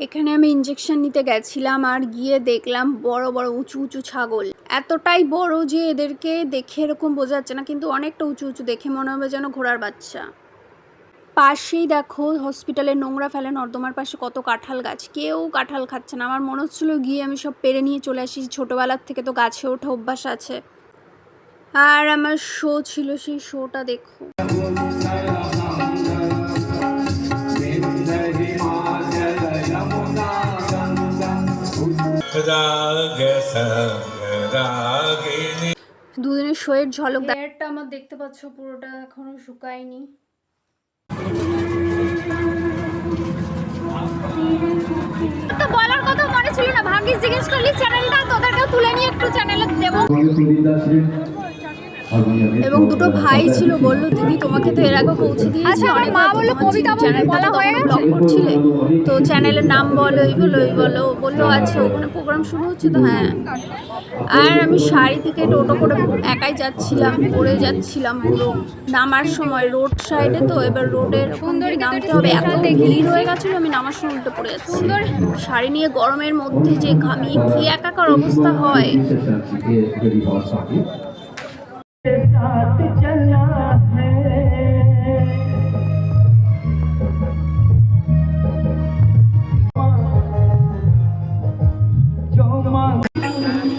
এখানে আমি ইঞ্জেকশন নিতে গেছিলাম আর গিয়ে দেখলাম বড় বড় উঁচু উঁচু ছাগল। এতটাই বড় যে এদেরকে দেখে এরকম বোঝা যাচ্ছে না, কিন্তু অনেকটা উঁচু উঁচু, দেখে মনে হবে যেন ঘোড়ার বাচ্চা। পাশেই দেখো হসপিটালের নোংরা ফেলে নর্দমার পাশে কত কাঁঠাল গাছ, কেউ কাঁঠাল খাচ্ছে না। আমার মনে হচ্ছিল গিয়ে আমি সব পেরে নিয়ে চলে আসি, ছোটোবেলার থেকে তো গাছে ওঠা অভ্যাস আছে। আর আমার শো ছিল, সেই শোটা দেখো। দুদিনের শোয়ের ঝলক, হেয়ারটা আমার দেখতে পাচ্ছ পুরোটা এখনো শুকায়নি। তো বলার কথা মনে ছিল না, ভাগ্যিস জিজ্ঞেস করলি চ্যানেলটা, তোদেরকেও তুলে নিয়ে একটু চ্যানেলে দেবো। এবং দুটো ভাই ছিল, বললো দিদি তোমাকে তো এর আগে পৌঁছে দিয়েছি। আমার মা বললো কবিতা বলা হয়ে গেছে, ব্লগ করছিলে তো চ্যানেলের নাম বলো, এই বলো এই বলো। বললো আচ্ছা ওখানে প্রোগ্রাম শুরু হচ্ছে তো। হ্যাঁ, আর আমি শাড়ি থেকে টোটো করে একাই যাচ্ছিলাম, পড়ে যাচ্ছিলাম পুরো। নামার সময় রোড সাইডে তো, এবার রোডের নামতে হবে, এত ভিড় হয়ে গেছিলো আমি নামার সময় উল্টে পড়ে যাচ্ছি। শাড়ি নিয়ে গরমের মধ্যে যে ঘামিয়ে কি একাকার অবস্থা হয়।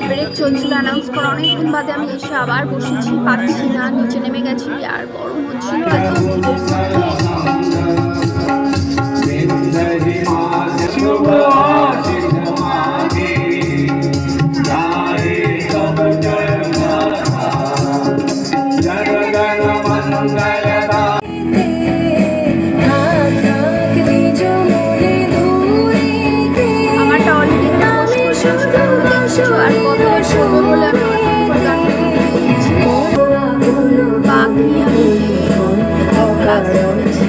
ব্রেক চলছিল, অ্যানাউন্স করা অনেকক্ষণ বাদে আমি এসে আবার বসেছি, পাচ্ছি না, নিচে নেমে গেছি। আর গরম হচ্ছিল এত ভিড়ের আমারটা অলরেডি আর কত শোবো বলে আমি বাকি আমি ক্লাস করেছি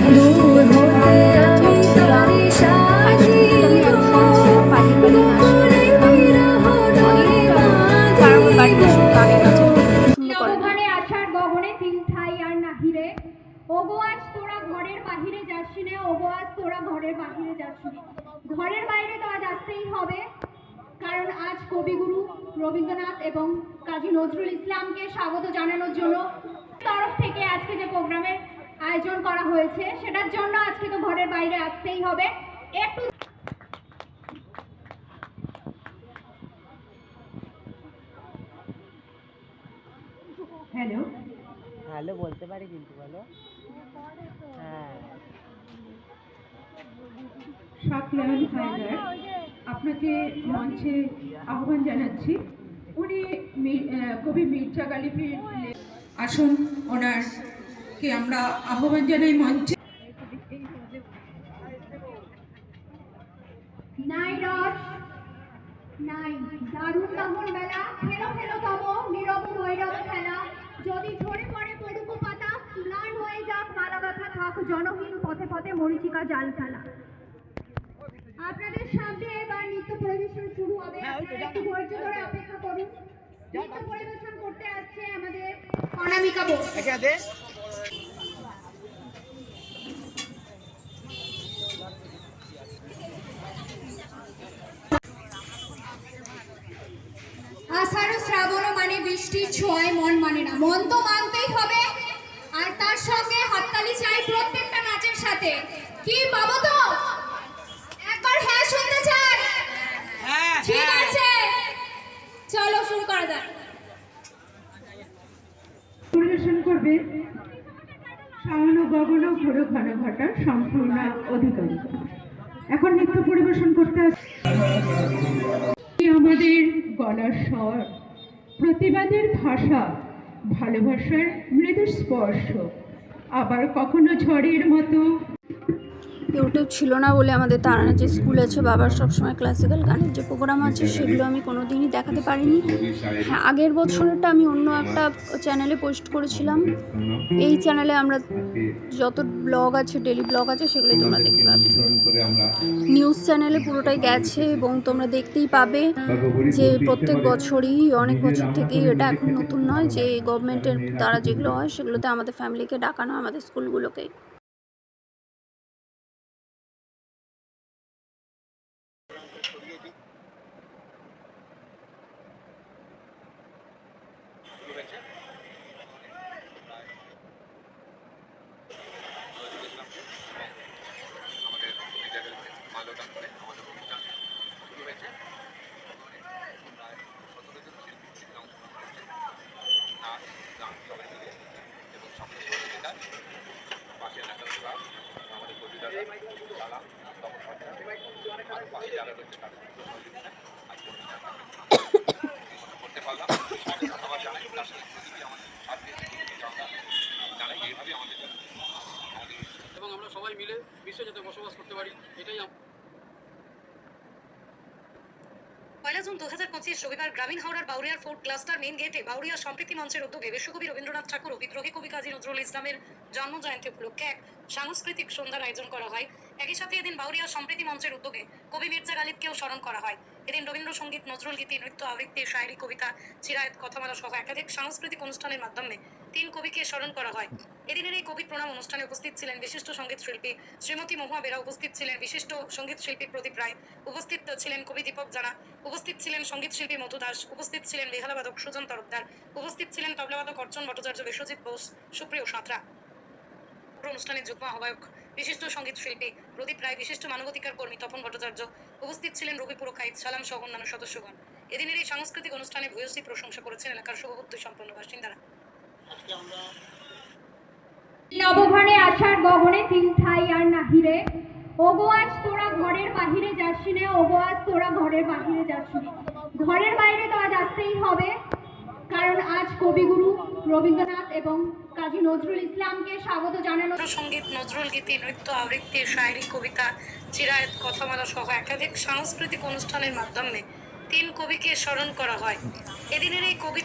ঘরের বাইরে তো আজ আসতেই হবে, কারণ আজ কবিগুরু রবীন্দ্রনাথ এবং কাজী নজরুল ইসলামকে স্বাগত জানানোর জন্য তরফ থেকে আজকে যে প্রোগ্রামের আয়োজন করা হয়েছে, সেটার জন্য আজকে তো ঘরের বাইরে আসতেই হবে। একটু হ্যালো হ্যালো বলতে পারি কিন্তু বলো। হ্যাঁ, শাকলাল হায়দার আপনাকে মঞ্চে আহ্বান জানাচ্ছি। উনি কবি মির্জা গালিবের আসুন, ওনারকে আমরা আহ্বান জানাই মঞ্চে। নাই রস নাই দারুণ দমন বেলা, খেলো খেলো তব নীরব ভৈরব খেলা। যদি ঝরে পড়ে পড়ুকো পাতা, ম্লান হয়ে যাক মালা গাথা, থাক জনহীন পথে পথে মরীচিকা জাল ফেলা। আপনাদের সামনে এবার নৃত্য পরিবেশন শুরু হবে, একটু ধৈর্য ধরে অপেক্ষা করুন। নৃত্য পরিবেশন করতে আসছে আমাদের অনামিকা বোস। আষাঢ় শ্রাবণ মানে বৃষ্টির ছোঁয়ায় মন মানে না, মন তো মানতেই হবে। আর তার সঙ্গে হাততালি চাই প্রত্যেকটা নাচের সাথে। কি পাবো তো একবার হ্যাঁ শুনতে চাই? ঠিক আছে, চলো শুরু করা যাক। পরিবেশন করবে শাওন গগন ঘোর ঘন ঘটা সম্পূর্ণ অধিকারী। এখন নৃত্য পরিবেশন করতে আসছে আমাদের গলার স্বর, প্রতিবাদের ভাষা, ভালোবাসার মৃদু স্পর্শ, আবার কখনো ঝড়ের মতো। ইউটিউব ছিল না বলে আমাদের তারানা যে স্কুল আছে, বাবার সবসময় ক্লাসিক্যাল গানের যে প্রোগ্রাম আছে সেগুলো আমি কোনো দিনই দেখাতে পারিনি। হ্যাঁ, আগের বছরটা আমি অন্য একটা চ্যানেলে পোস্ট করেছিলাম। এই চ্যানেলে আমরা যত ব্লগ আছে, ডেলি ব্লগ আছে, সেগুলোই তোমরা দেখতে পাবে। নিউজ চ্যানেলে পুরোটাই গেছে এবং তোমরা দেখতেই পাবে যে প্রত্যেক বছরই, অনেক বছর থেকেই, এটা এখন নতুন নয়, যে গভর্নমেন্টের দ্বারা যেগুলো হয় সেগুলোতে আমাদের ফ্যামিলিকে ডাকানো, আমাদের স্কুলগুলোকে। মাল্যদান করে আমাদের অনুষ্ঠান শুরু হয়েছে। প্রায় 17 জন শিল্পী সেখানে অংশগ্রহণ করছে, নাচ গান সবাই মিলে এবং সঙ্গে সহযোগিতায় পাশে ন্যাশনাল ক্লাব, আমাদের কবিদাদা, সালাম, তপন সরকার, আরও পাশে যারা রয়েছে তাদের সহযোগিতায় আজ অনুষ্ঠান করতে পারলাম। ধন্যবাদ জানাই তার সাথে প্রতিটি আমাদের আজকে জানাই এইভাবে আমাদের এবং আমরা সবাই মিলে বিশ্বে যাতে বসবাস করতে পারি, এটাই পয়লা জুন 2025 রবিবার গ্রামীণ হাওড়ার বাউরিয়ার ফোর্ট ক্লাস্টার মেইন গেটে বাউরিয়া সম্প্রীতি মঞ্চের উদ্যোগে বিশ্বকবি রবীন্দ্রনাথ ঠাকুর ও বিদ্রোহী কবি কাজী নজরুল ইসলামের জন্ম জয়ন্তী উপলক্ষে এক সাংস্কৃতিক সন্ধ্যার আয়োজন করা হয়। একই সাথে এদিন বাউরিয়া সম্প্রীতি মঞ্চের উদ্যোগে কবি মির্জা গালিবকেও স্মরণ করা হয়। এদিন রবীন্দ্রসঙ্গীত, নজরুল গীতি, নৃত্য, আবৃত্তি, শায়রি, কবিতা, চিরায়ত, কথামালা সহ একাধিক সাংস্কৃতিক অনুষ্ঠানের মাধ্যমে 3 কবিকে স্মরণ করা হয়। এদিনের এই কবি প্রণাম অনুষ্ঠানে উপস্থিত ছিলেন বিশিষ্ট সঙ্গীত শিল্পী শ্রীমতী মহুয়া বেরা, উপস্থিত ছিলেন বিশিষ্ট সঙ্গীত শিল্পী প্রদীপ রায়, উপস্থিত ছিলেন কবি দীপক জানা, উপস্থিত ছিলেন সঙ্গীত শিল্পী মধু দাস, উপস্থিত ছিলেন বেহালাবাদক সুজন তরফদার, উপস্থিত ছিলেন তবলাবাদক অর্চন ভট্টাচার্য, বিশ্বজিৎ বোস, সুপ্রিয় সাঁতরা। অনুষ্ঠানের যুগ্ম আহ্বায়ক বিশিষ্ট সঙ্গীত শিল্পী প্রদীপ রায়, বিশিষ্ট মানবাধিকার কর্মী তপন ভট্টাচার্য, উপস্থিত ছিলেন রবি পুরকাইত, সালাম সহ অন্যান্য সদস্যগণ। এদিনের এই সাংস্কৃতিক অনুষ্ঠানে ভূয়সী প্রশংসা করেছেন এলাকার শুভবুদ্ধি সম্পন্ন বাসিন্দারা। নবঘরে আসার গগনে তিল ঠাই আর নাহিরে, ওগো আজ তোরা ঘরের বাহিরে যাচ্ছি না, ওগো আজ তোরা ঘরের বাহিরে যাচ্ছি না। ঘরের বাইরে তো আজ আসতেই হবে, কারণ আজ কবিগুরু রবীন্দ্রনাথ এবং কাজী নজরুল ইসলামকে স্বাগত জানানো। সঙ্গীত, নজরুল গীতি, নৃত্য, আবৃত্তি, শায়রি, কবিতা, চিরায়ত, কথামালা সহ একাধিক সাংস্কৃতিক অনুষ্ঠানের মাধ্যমে 3 কবিকে স্মরণ করা হয়। এদিনের এই কবি